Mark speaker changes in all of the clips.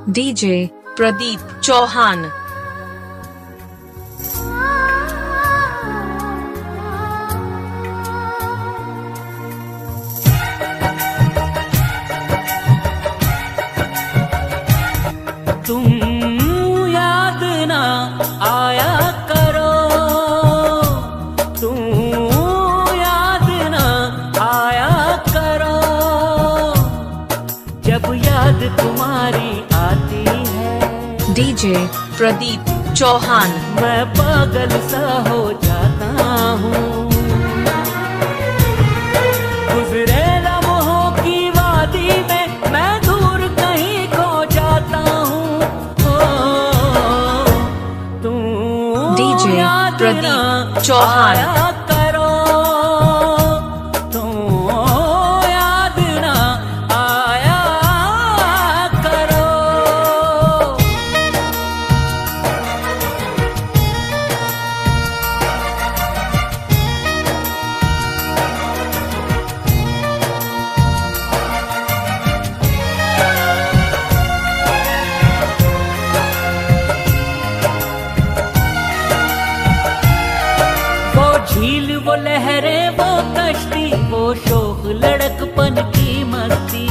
Speaker 1: DJ Pradeep Chauhan.
Speaker 2: तुम याद ना आया करो, तुम याद ना आया करो, जब याद तुम्हारी आती है।
Speaker 1: डीजे प्रदीप चौहान।
Speaker 2: मैं पागल सा हो जाता हूँ, गुजरे लम्हों की वादी में मैं दूर कहीं खो जाता हूँ। तुम
Speaker 1: डीजे
Speaker 2: याद
Speaker 1: प्रदीप
Speaker 2: ना
Speaker 1: चौहान।
Speaker 2: आया करो, तुम याद ना आया करो। झील वो लहरें वो कश्ती वो शोक लड़कपन की मस्ती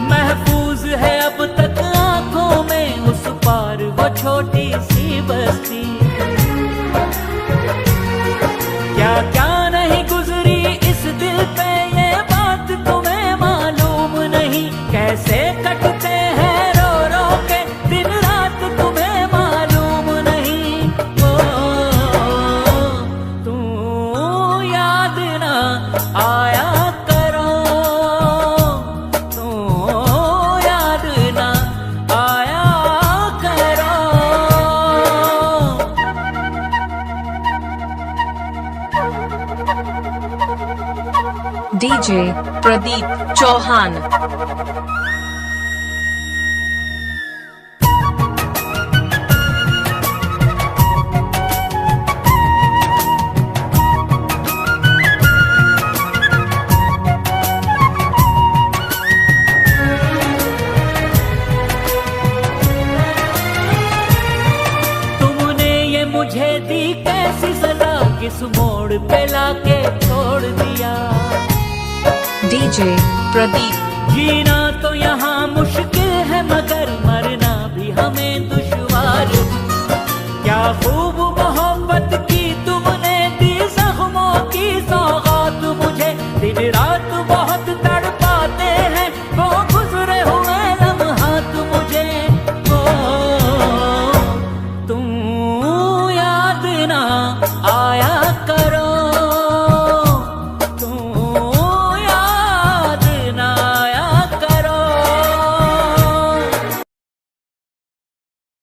Speaker 2: महफूज है अब तक आंखों में, उस पार वो छोटी सी बस्ती। क्या क्या नहीं गुजरी इस दिल पे ये बात तुम्हें मालूम नहीं, कैसे कटते हैं रो रो के दिन रात तुम्हें मालूम नहीं। आया करो, तो याद ना आया करो।
Speaker 1: डीजे प्रदीप चौहान।
Speaker 2: मुझे दी कैसी सजा, किस मोड़ पे लाके छोड़ दिया।
Speaker 1: डीजे प्रदीप।
Speaker 2: जीना तो यहाँ मुश्किल है मगर